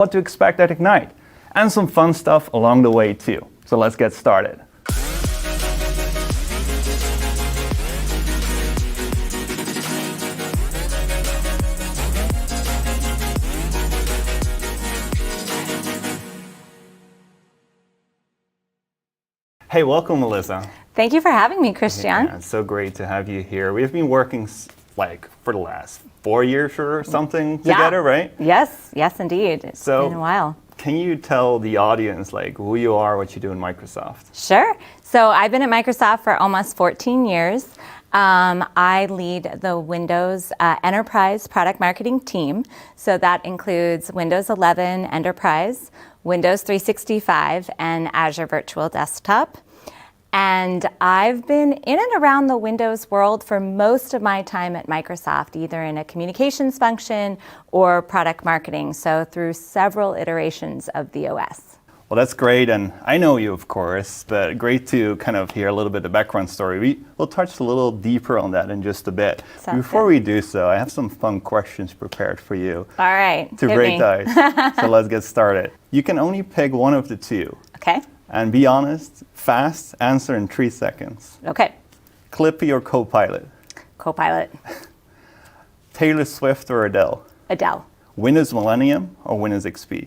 what to expect at Ignite, and some fun stuff along the way too. So let's get started. Hey, welcome, Melissa. Thank you for having me, Christian. Yeah, it's so great to have you here. We've been working for the last 4 years or something together, right? Yes, indeed. It's been a while. Can you tell the audience who you are, what you do in Microsoft? Sure. So I've been at Microsoft for almost 14 years. I lead the Windows Enterprise Product Marketing team. So that includes Windows 11 Enterprise, Windows 365, and Azure Virtual Desktop. And I've been in and around the Windows world for most of my time at Microsoft, either in a communications function or product marketing, so through several iterations of the OS. Well, that's great, and I know you, of course, but great to kind of hear a little bit of the background story. We'll touch a little deeper on that in just a bit. Before we do so, I have some fun questions prepared for you. All right, to break the ice. So let's get started. You can only pick one of the two. Okay. And be honest, fast, answer in 3 seconds. Okay. Clippy or Copilot? Copilot. Taylor Swift or Adele? Adele. Windows Millennium or Windows XP?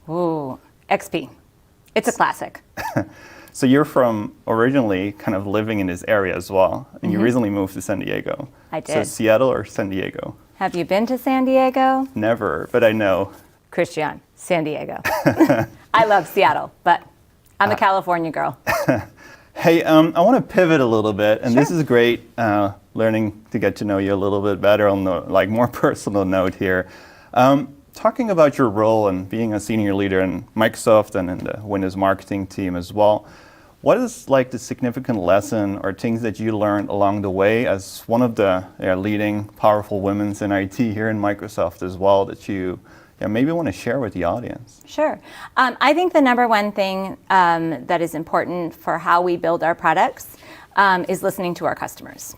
Ooh. XP. It's a classic. So you're from originally kind of living in this area as well, and you recently moved to San Diego. I did. So Seattle or San Diego? Have you been to San Diego? Never, but I know. Christian, San Diego. I love Seattle, but I'm a California girl. Hey, I want to pivot a little bit, and Sure. This is great, learning to get to know you a little bit better on the more personal note here. Talking about your role and being a senior leader in Microsoft and in the Windows marketing team as well, what is the significant lesson or things that you learned along the way as one of the leading powerful women in IT here in Microsoft as well that you maybe want to share with the audience? Sure. I think the number one thing that is important for how we build our products is listening to our customers.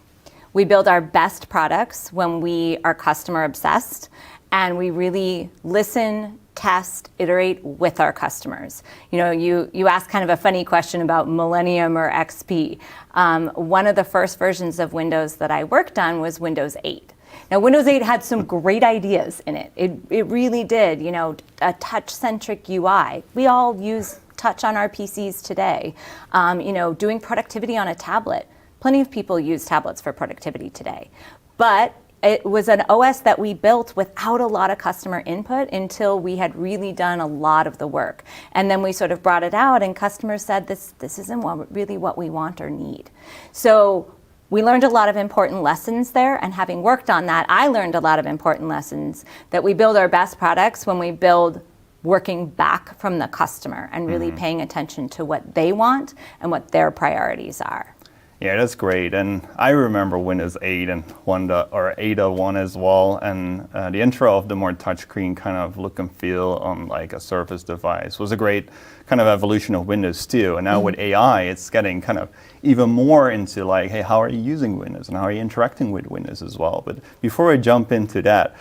We build our best products when we are customer obsessed, and we really listen, test, iterate with our customers. You asked kind of a funny question about Millennium or XP. One of the first versions of Windows that I worked on was Windows 8. Now, Windows 8 had some great ideas in it. It really did, a touch-centric UI. We all use touch on our PCs today. Doing productivity on a tablet. Plenty of people use tablets for productivity today. But it was an OS that we built without a lot of customer input until we had really done a lot of the work. And then we sort of brought it out and customers said, this isn't really what we want or need. So we learned a lot of important lessons there, and having worked on that, I learned a lot of important lessons that we build our best products when we build working back from the customer and really paying attention to what they want and what their priorities are. Yeah, that's great. And I remember Windows 8 and 8.1 as well. And the intro of the more touchscreen kind of look and feel on a Surface device was a great kind of evolution of Windows too. And now with AI, it's getting kind of even more into hey, how are you using Windows and how are you interacting with Windows as well? But before I jump into that,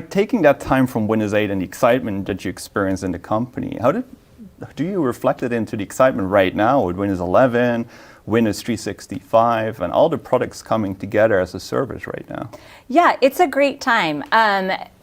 taking that time from Windows 8 and the excitement that you experienced in the company, how do you reflect it into the excitement right now with Windows 11, Windows 365, and all the products coming together as a service right now? Yeah, it's a great time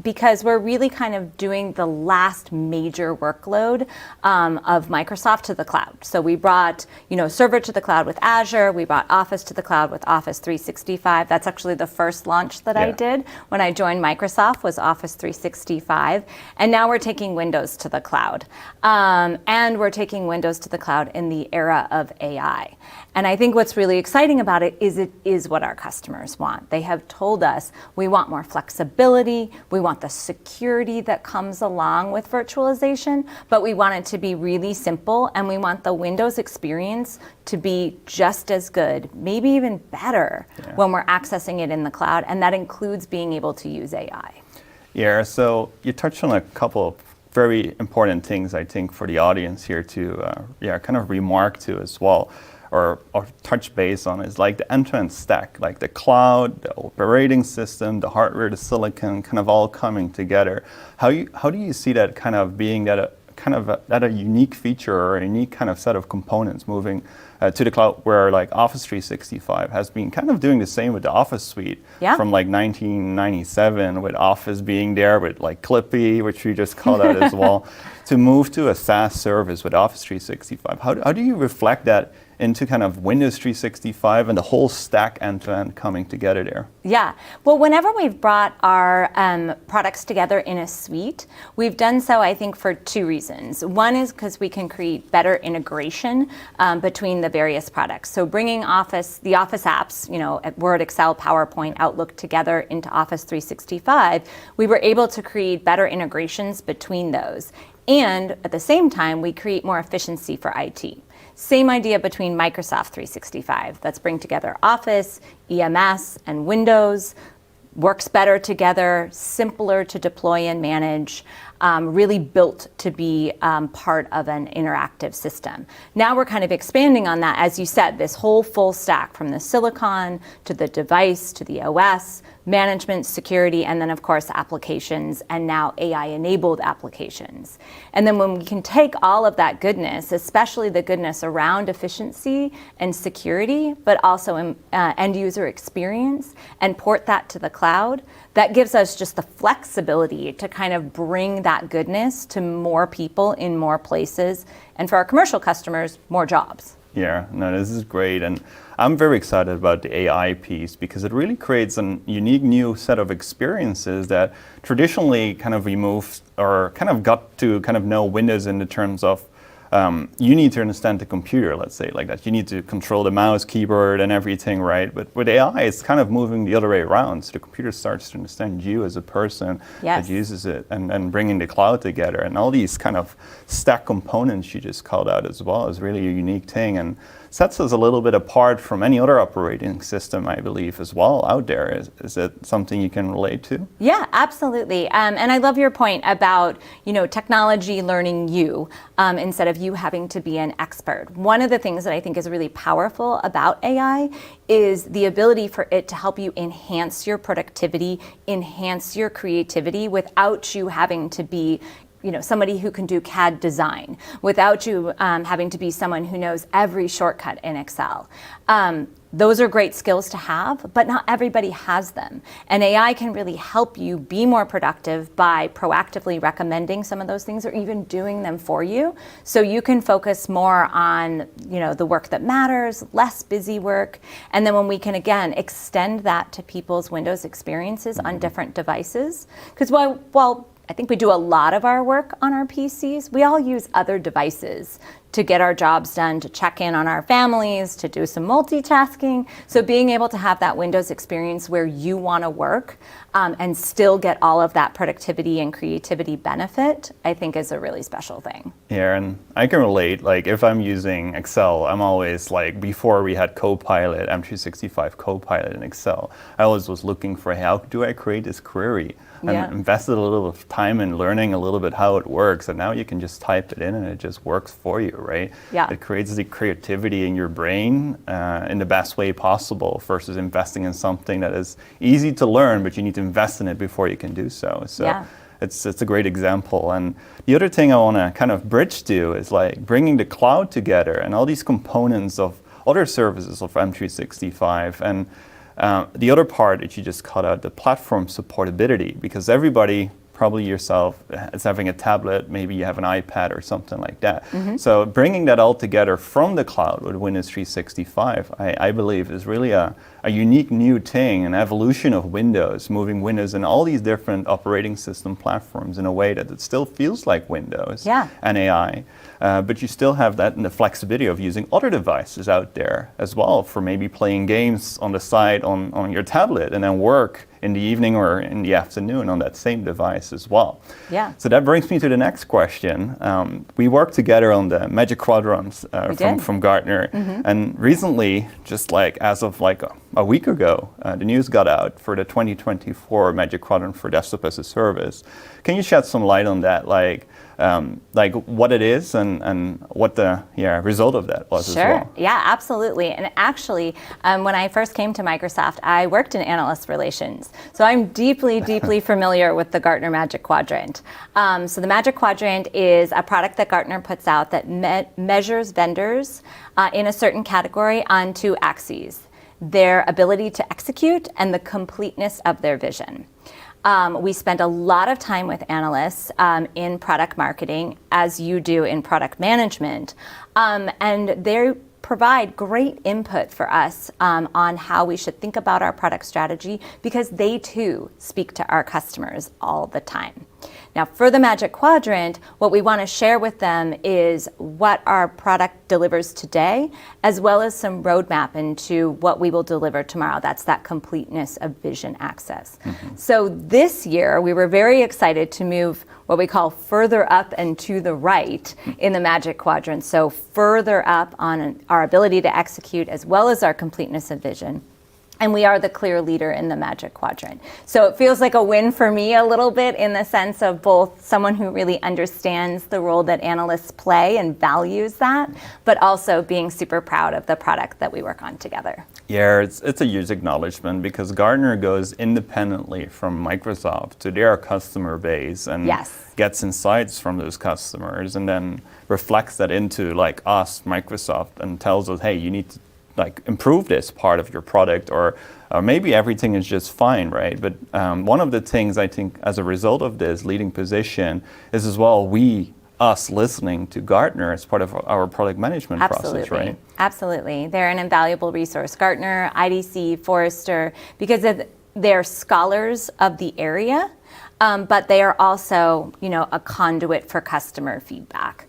because we're really kind of doing the last major workload of Microsoft to the cloud. So we brought, Server to the cloud with Azure. We brought Office to the cloud with Office 365. That's actually the first launch that I did when I joined Microsoft was Office 365. And now we're taking Windows to the cloud. And we're taking Windows to the cloud in the era of AI. And I think what's really exciting about it is what our customers want. They have told us we want more flexibility, we want the security that comes along with virtualization, but we want it to be really simple, and we want the Windows experience to be just as good, maybe even better when we're accessing it in the cloud, and that includes being able to use AI. Yeah, so you touched on a couple of very important things, I think, for the audience here to kind of remark to as well. or touch base on is like the end-to-end stack, like the cloud, the operating system, the hardware, the silicon, kind of all coming together. How do you see that kind of being that a unique feature or a unique kind of set of components moving to the cloud, where like Office 365 has been kind of doing the same with the Office suite from like 1997, with Office being there with like Clippy, which we just called out as well, to move to a SaaS service with Office 365. How do you reflect that into kind of Windows 365 and the whole stack end-to-end coming together there? Yeah, well, whenever we've brought our products together in a suite, we've done so, I think, for two reasons. One is because we can create better integration between the various products. So bringing the Office apps, Word, Excel, PowerPoint, Outlook together into Office 365, we were able to create better integrations between those. And at the same time, we create more efficiency for IT. Same idea between Microsoft 365. Let's bring together Office, EMS, and Windows. Works better together, simpler to deploy and manage, really built to be part of an interactive system. Now we're kind of expanding on that, as you said, this whole full stack from the silicon to the device to the OS, management, security, and then of course applications, and now AI-enabled applications. And then when we can take all of that goodness, especially the goodness around efficiency and security, but also end user experience, and port that to the cloud, that gives us just the flexibility to kind of bring that goodness to more people in more places, and for our commercial customers, more jobs. Yeah, no, this is great. And I'm very excited about the AI piece because it really creates a unique new set of experiences that traditionally kind of removed or kind of got to kind of know Windows in the terms of you need to understand the computer, let's say like that. You need to control the mouse, keyboard, and everything, right? But with AI, it's kind of moving the other way around. So the computer starts to understand you as a person that uses it, and bringing the cloud together. And all these kind of stack components you just called out as well is really a unique thing, and sets us a little bit apart from any other operating system, I believe, as well out there. Is it something you can relate to? Yeah, absolutely. And I love your point about, technology learning you instead of you having to be an expert. One of the things that I think is really powerful about AI is the ability for it to help you enhance your productivity, enhance your creativity without you having to be somebody who can do CAD design, without you having to be someone who knows every shortcut in Excel. Those are great skills to have, but not everybody has them. And AI can really help you be more productive by proactively recommending some of those things or even doing them for you. So you can focus more on, the work that matters, less busy work. And then when we can, again, extend that to people's Windows experiences on different devices, because while I think we do a lot of our work on our PCs, we all use other devices to get our jobs done, to check in on our families, to do some multitasking. So being able to have that Windows experience where you want to work and still get all of that productivity and creativity benefit, I think is a really special thing. Yeah, and I can relate. Like if I'm using Excel, I'm always like, before we had Copilot, M365 Copilot in Excel, I always was looking for, how do I create this query? And invested a little bit of time in learning a little bit how it works, and now you can just type it in and it just works for you, right? Yeah. It creates the creativity in your brain in the best way possible versus investing in something that is easy to learn, but you need to invest in it before you can do so. So it's a great example. And the other thing I want to kind of bridge to is like bringing the cloud together and all these components of other services of M365. And the other part that you just called out, the platform supportability, because everybody, probably yourself, is having a tablet, maybe you have an iPad or something like that. So bringing that all together from the cloud with Windows 365, I believe is really a unique new thing, an evolution of Windows, moving Windows and all these different operating system platforms in a way that it still feels like Windows and AI. But you still have that and the flexibility of using other devices out there as well, for maybe playing games on the side on your tablet and then work in the evening or in the afternoon on that same device as well. Yeah. So that brings me to the next question. We worked together on the Magic Quadrant from Gartner, and recently, just like as of like a week ago, the news got out for the 2024 Magic Quadrant for Desktop as a Service. Can you shed some light on that, like what it is and what the result of that was as well? Sure. Yeah, absolutely. And actually, when I first came to Microsoft, I worked in analyst relations. So I'm deeply, deeply familiar with the Gartner Magic Quadrant. So the Magic Quadrant is a product that Gartner puts out that measures vendors in a certain category on two axes: their ability to execute and the completeness of their vision. We spend a lot of time with analysts in product marketing, as you do in product management, and they provide great input for us on how we should think about our product strategy, because they too speak to our customers all the time. Now, for the Magic Quadrant, what we want to share with them is what our product delivers today, as well as some roadmap into what we will deliver tomorrow. That's that completeness of vision access. So this year, we were very excited to move what we call further up and to the right in the Magic Quadrant. So further up on our ability to execute, as well as our completeness of vision. And we are the clear leader in the Magic Quadrant. So it feels like a win for me a little bit, in the sense of both someone who really understands the role that analysts play and values that, but also being super proud of the product that we work on together. Yeah, it's a huge acknowledgement, because Gartner goes independently from Microsoft to their customer base and gets insights from those customers, and then reflects that into like us, Microsoft, and tells us, hey, you need to like improve this part of your product, or maybe everything is just fine, right? But one of the things I think as a result of this leading position is as well us listening to Gartner as part of our product management process, right? Absolutely. They're an invaluable resource. Gartner, IDC, Forrester, because they're scholars of the area, but they are also, a conduit for customer feedback.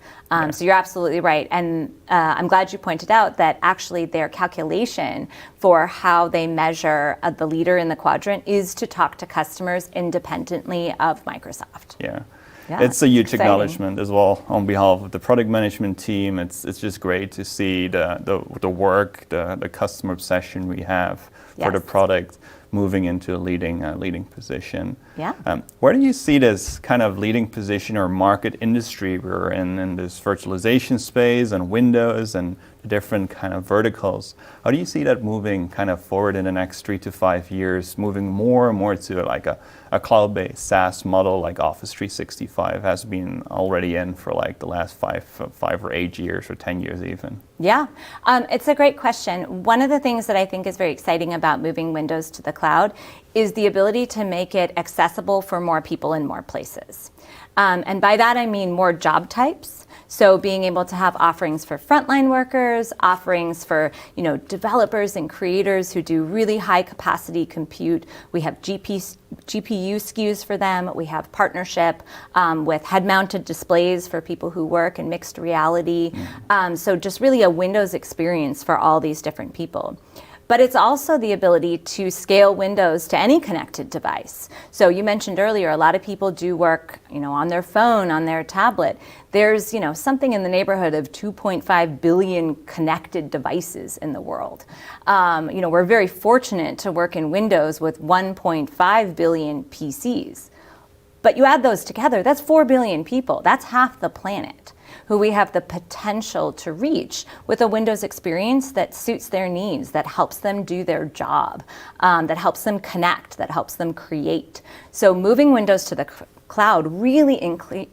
So you're absolutely right. And I'm glad you pointed out that actually their calculation for how they measure the leader in the quadrant is to talk to customers independently of Microsoft. Yeah, it's a huge acknowledgement as well on behalf of the product management team. It's just great to see the work, the customer obsession we have for the product moving into a leading position. Yeah. Where do you see this kind of leading position or market industry we're in this virtualization space and Windows and the different kind of verticals? How do you see that moving kind of forward in the next 3 to 5 years, moving more and more to like a cloud-based SaaS model like Office 365 has been already in for like the last 5 or 8 years or 10 years even? Yeah, it's a great question. One of the things that I think is very exciting about moving Windows to the cloud is the ability to make it accessible for more people in more places. And by that I mean more job types. So being able to have offerings for frontline workers, offerings for developers and creators who do really high capacity compute. We have GPU SKUs for them. We have partnership with head-mounted displays for people who work in mixed reality. So just really a Windows experience for all these different people. But it's also the ability to scale Windows to any connected device. So you mentioned earlier, a lot of people do work, on their phone, on their tablet. There's, something in the neighborhood of 2.5 billion connected devices in the world. We're very fortunate to work in Windows with 1.5 billion PCs. But you add those together, that's 4 billion people. That's half the planet who we have the potential to reach with a Windows experience that suits their needs, that helps them do their job, that helps them connect, that helps them create. So moving Windows to the cloud really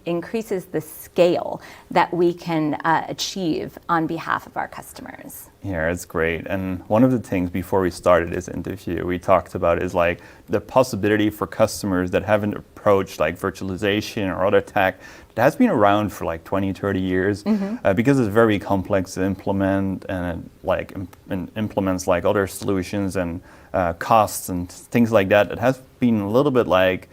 increases the scale that we can achieve on behalf of our customers. Yeah, it's great. And one of the things before we started this interview we talked about is like the possibility for customers that haven't approached like virtualization or other tech that has been around for like 20, 30 years because it's very complex to implement, and it implements like other solutions and costs and things like that. It has been a little bit like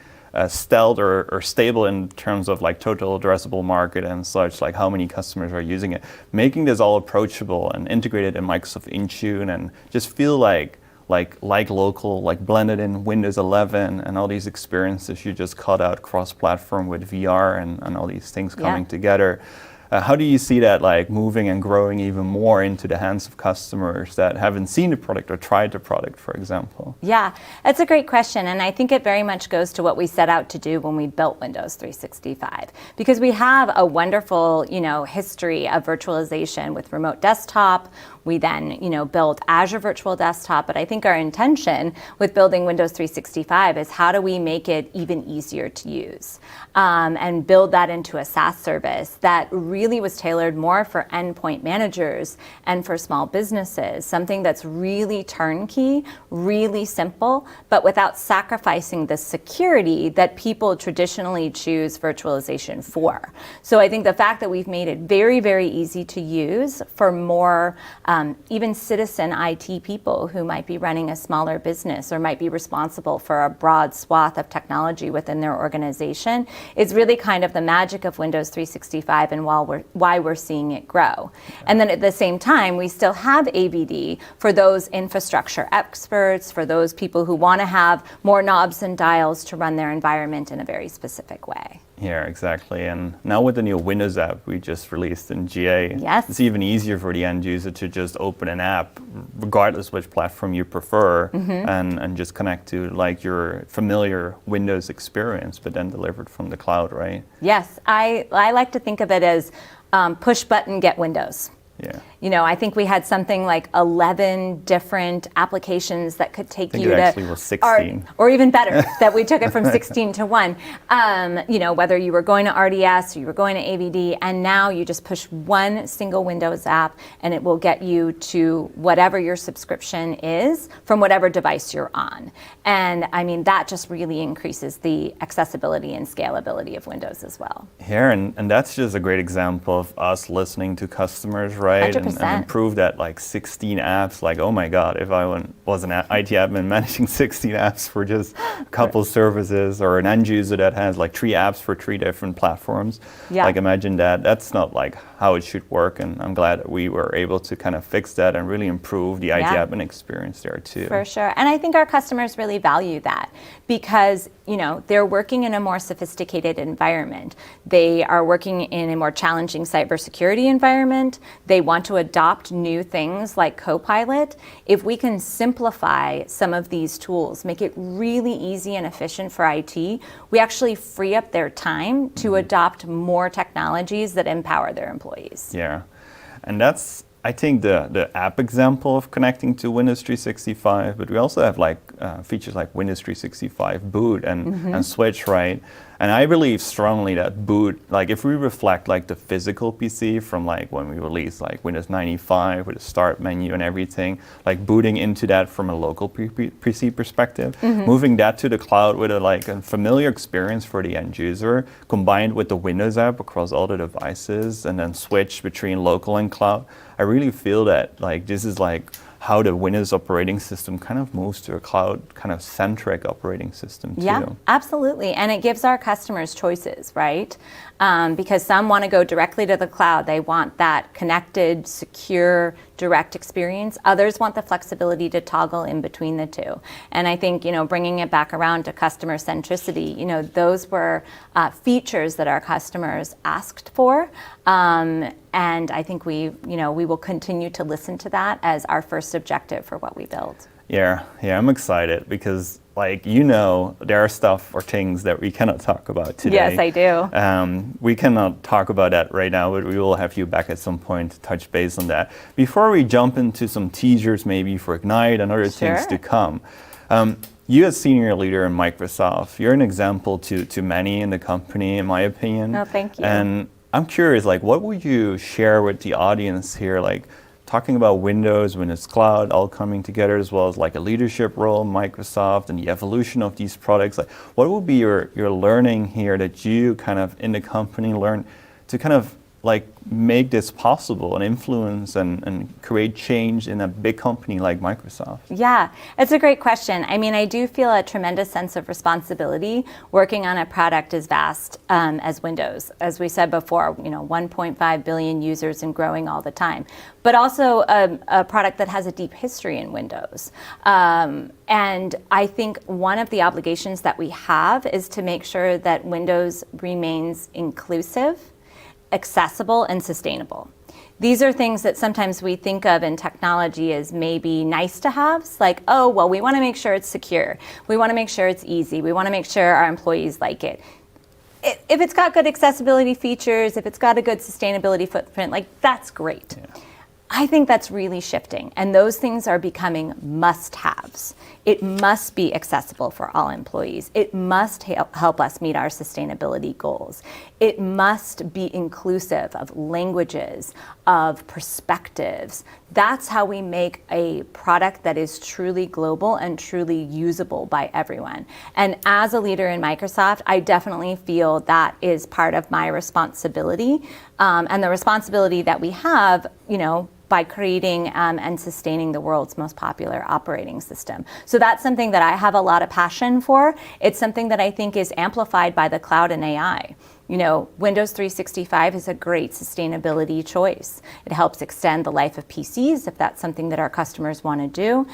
stealth or stable in terms of like total addressable market and such, like how many customers are using it. Making this all approachable and integrated in Microsoft Intune and just feel like local, like blended in Windows 11 and all these experiences you just cut out cross-platform with VR and all these things coming together. How do you see that like moving and growing even more into the hands of customers that haven't seen the product or tried the product, for example? Yeah, that's a great question. And I think it very much goes to what we set out to do when we built Windows 365. Because we have a wonderful, history of virtualization with remote desktop. We then, built Azure Virtual Desktop. But I think our intention with building Windows 365 is how do we make it even easier to use and build that into a SaaS service that really was tailored more for endpoint managers and for small businesses. Something that's really turnkey, really simple, but without sacrificing the security that people traditionally choose virtualization for. So I think the fact that we've made it very, very easy to use for more even citizen IT people who might be running a smaller business or might be responsible for a broad swath of technology within their organization is really kind of the magic of Windows 365 and why we're seeing it grow. And then at the same time, we still have AVD for those infrastructure experts, for those people who want to have more knobs and dials to run their environment in a very specific way. Yeah, exactly. And now with the new Windows app we just released in GA, yes, it's even easier for the end user to just open an app, regardless which platform you prefer, and just connect to like your familiar Windows experience, but then delivered from the cloud, right? Yes, I like to think of it as push button, get Windows. Yeah. I think we had something like 11 different applications that could take you to... it actually was 16. Or even better, that we took it from 16 to 1. Whether you were going to RDS or you were going to AVD, and now you just push one single Windows app and it will get you to whatever your subscription is from whatever device you're on. And I mean, that just really increases the accessibility and scalability of Windows as well. Here, and that's just a great example of us listening to customers, right? 100%. And improve that like 16 apps, like, oh my God, if I was an IT admin managing 16 apps for just a couple services, or an end user that has like 3 apps for 3 different platforms, like imagine that. That's not like how it should work. And I'm glad that we were able to kind of fix that and really improve the IT admin experience there too. For sure. And I think our customers really value that because, they're working in a more sophisticated environment. They are working in a more challenging cybersecurity environment. They want to adopt new things like Copilot. If we can simplify some of these tools, make it really easy and efficient for IT, we actually free up their time to adopt more technologies that empower their employees. Yeah, and that's, I think, the app example of connecting to Windows 365, but we also have like features like Windows 365 boot and switch, right? And I believe strongly that boot, like if we reflect like the physical PC from like when we released like Windows 95 with a start menu and everything, like booting into that from a local PC perspective, moving that to the cloud with a familiar experience for the end user, combined with the Windows app across all the devices, and then switch between local and cloud. I really feel that like this is like how the Windows operating system kind of moves to a cloud kind of centric operating system too. Yeah, absolutely. And it gives our customers choices, right? Because some want to go directly to the cloud. They want that connected, secure, direct experience. Others want the flexibility to toggle in between the two. And I think, bringing it back around to customer centricity, those were features that our customers asked for. And I think we will continue to listen to that as our first objective for what we build. Yeah, I'm excited because there are stuff or things that we cannot talk about today. Yes, I do. We cannot talk about that right now, but we will have you back at some point to touch base on that. Before we jump into some teasers maybe for Ignite and other things to come, you as senior leader in Microsoft, you're an example to many in the company, in my opinion. Oh, thank you. And I'm curious, what would you share with the audience here, talking about Windows, Windows Cloud, all coming together, as well as a leadership role in Microsoft and the evolution of these products. What would be your learning here that you kind of in the company learn to kind of make this possible and influence and create change in a big company like Microsoft? Yeah, it's a great question. I mean, I do feel a tremendous sense of responsibility working on a product as vast as Windows. As we said before, 1.5 billion users and growing all the time, but also a product that has a deep history in Windows. And I think one of the obligations that we have is to make sure that Windows remains inclusive accessible and sustainable. These are things that sometimes we think of in technology as maybe nice to haves, like, oh, well, we want to make sure it's secure. We want to make sure it's easy. We want to make sure our employees like it. If it's got good accessibility features, if it's got a good sustainability footprint, like, that's great. Yeah. I think that's really shifting, and those things are becoming must-haves. It must be accessible for all employees. It must help us meet our sustainability goals. It must be inclusive of languages, of perspectives. That's how we make a product that is truly global and truly usable by everyone. And as a leader in Microsoft, I definitely feel that is part of my responsibility, and the responsibility that we have, by creating and sustaining the world's most popular operating system. So that's something that I have a lot of passion for. It's something that I think is amplified by the cloud and AI. Windows 365 is a great sustainability choice. It helps extend the life of PCs if that's something that our customers want to do.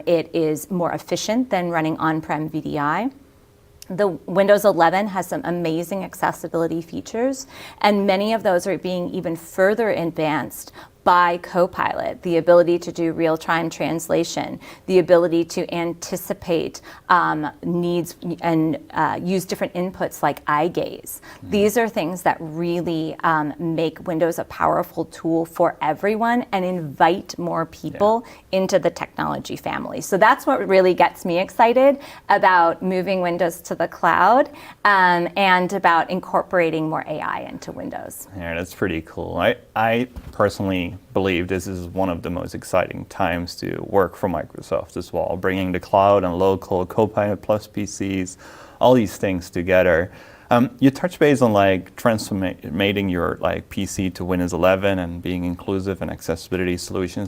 It is more efficient than running on-prem VDI. The Windows 11 has some amazing accessibility features, and many of those are being even further advanced by Copilot, the ability to do real-time translation, the ability to anticipate needs and use different inputs like eye gaze. These are things that really make Windows a powerful tool for everyone and invite more people into the technology family. So that's what really gets me excited about moving Windows to the cloud and about incorporating more AI into Windows. Yeah, that's pretty cool. I personally believe this is one of the most exciting times to work for Microsoft as well, bringing the cloud and local Copilot plus PCs, all these things together. You touched base on transforming your PC to Windows 11 and being inclusive and accessibility solutions.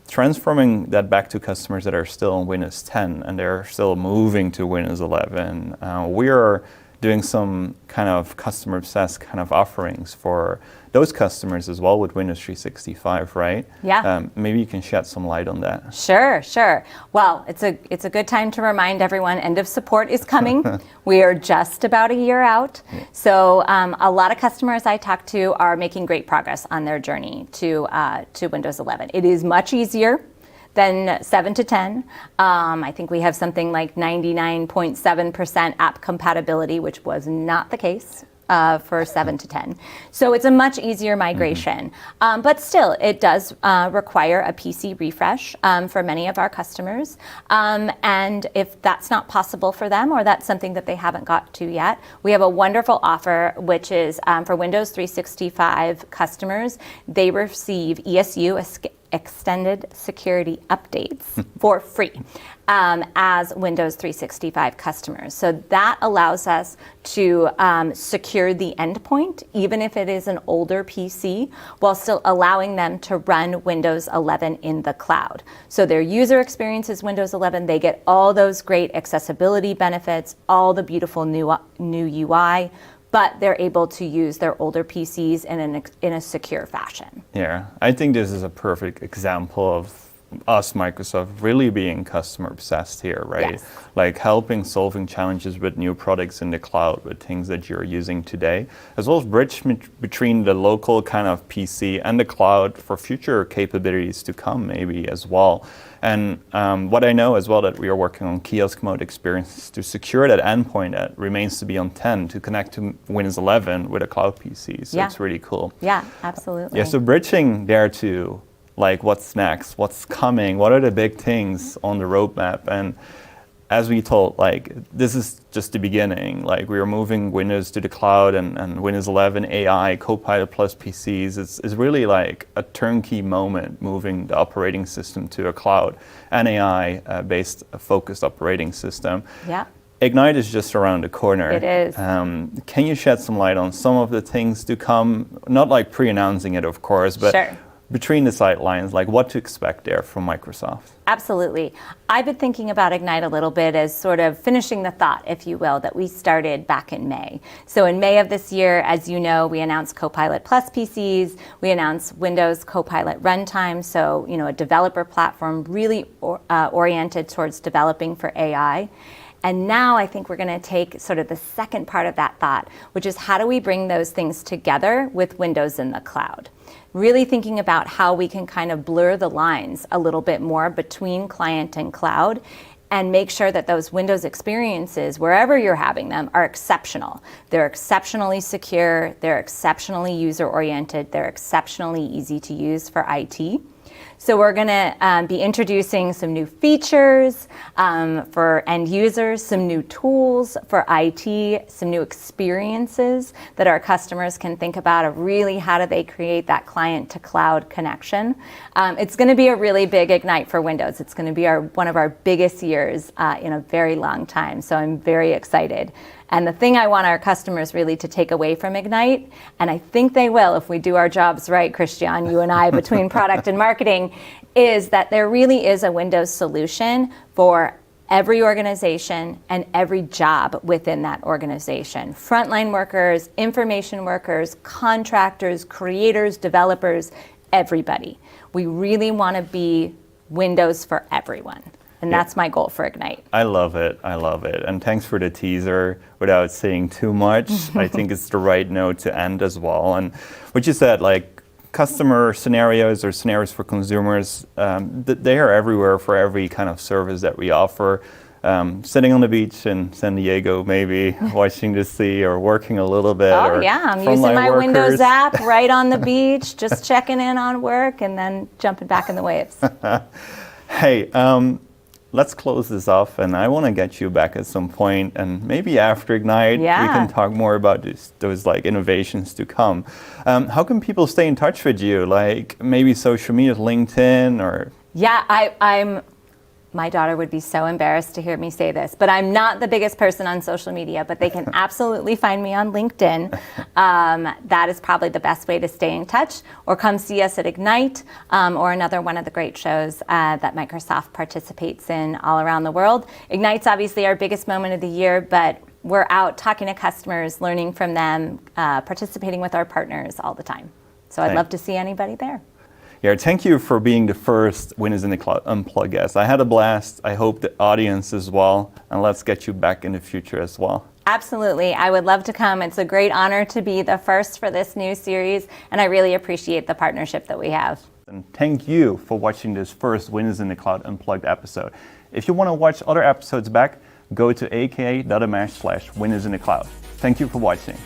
Transforming that back to customers that are still on Windows 10 and they're still moving to Windows 11. We are doing some kind of customer-obsessed kind of offerings for those customers as well with Windows 365, right? Yeah. Maybe you can shed some light on that. Sure. Well, it's a good time to remind everyone end of support is coming. We are just about a year out. Yeah. So a lot of customers I talk to are making great progress on their journey to Windows 11. It is much easier than 7 to 10. I think we have something like 99.7% app compatibility, which was not the case for 7 to 10. So it's a much easier migration. But still, it does require a PC refresh for many of our customers. And if that's not possible for them, or that's something that they haven't got to yet, we have a wonderful offer, which is for Windows 365 customers. They receive ESU, extended security updates for free as Windows 365 customers. So that allows us to secure the endpoint, even if it is an older PC, while still allowing them to run Windows 11 in the cloud. So their user experience is Windows 11. They get all those great accessibility benefits, all the beautiful new UI, but they're able to use their older PCs in a secure fashion. Yeah, I think this is a perfect example of us, Microsoft, really being customer obsessed here, right? Yes. Helping solving challenges with new products in the cloud, with things that you're using today, as well as bridge between the local kind of PC and the cloud for future capabilities to come maybe as well. And what I know as well that we are working on kiosk mode experiences to secure that endpoint that remains to be on 10 to connect to Windows 11 with a cloud PC. So it's really cool. Yeah, absolutely. Yeah, so bridging there to what's next, what's coming, what are the big things on the roadmap? And as we told, this is just the beginning. We are moving Windows to the cloud and Windows 11 AI, Copilot plus PCs. It's really like a turnkey moment moving the operating system to a cloud and AI-based focused operating system. Yeah. Ignite is just around the corner. It is. Can you shed some light on some of the things to come? Not pre-announcing it, of course, but sure. Between the sidelines, what to expect there from Microsoft? Absolutely. I've been thinking about Ignite a little bit as sort of finishing the thought, if you will, that we started back in May. So in May of this year, as you know, we announced Copilot Plus PCs. We announced Windows Copilot Runtime, so a developer platform really oriented towards developing for AI. And now I think we're going to take sort of the second part of that thought, which is how do we bring those things together with Windows in the cloud? Really thinking about how we can kind of blur the lines a little bit more between client and cloud and make sure that those Windows experiences, wherever you're having them, are exceptional. They're exceptionally secure, they're exceptionally user-oriented, they're exceptionally easy to use for IT. So we're going to be introducing some new features for end users, some new tools for IT, some new experiences that our customers can think about of really how do they create that client to cloud connection. It's going to be a really big Ignite for Windows. It's going to be one of our biggest years in a very long time. So I'm very excited. And the thing I want our customers really to take away from Ignite, and I think they will if we do our jobs right, Christian, you and I, between product and marketing, is that there really is a Windows solution for every organization and every job within that organization. Frontline workers, information workers, contractors, creators, developers, everybody. We really want to be Windows for everyone. And that's my goal for Ignite. I love it. I love it. And thanks for the teaser. Without saying too much, I think it's the right note to end as well. And what you said, like customer scenarios or scenarios for consumers, they are everywhere for every kind of service that we offer. Sitting on the beach in San Diego, maybe watching the sea or working a little bit. Oh yeah, I'm using my Windows app right on the beach, just checking in on work and then jumping back in the waves. Hey, let's close this off, and I want to get you back at some point, and maybe after Ignite, we can talk more about those like innovations to come. How can people stay in touch with you? Like maybe social media, LinkedIn, or? Yeah, I'm. My daughter would be so embarrassed to hear me say this, but I'm not the biggest person on social media, but they can absolutely find me on LinkedIn. That is probably the best way to stay in touch, or come see us at Ignite, or another one of the great shows that Microsoft participates in all around the world. Ignite's obviously our biggest moment of the year, but we're out talking to customers, learning from them, participating with our partners all the time. So I'd love to see anybody there. Yeah, thank you for being the first Windows in the Cloud Unplugged guest. I had a blast. I hope the audience as well. And let's get you back in the future as well. Absolutely. I would love to come. It's a great honor to be the first for this new series, and I really appreciate the partnership that we have. And thank you for watching this first Windows in the Cloud Unplugged episode. If you want to watch other episodes back, go to aka.ms/Windows in the Cloud. Thank you for watching.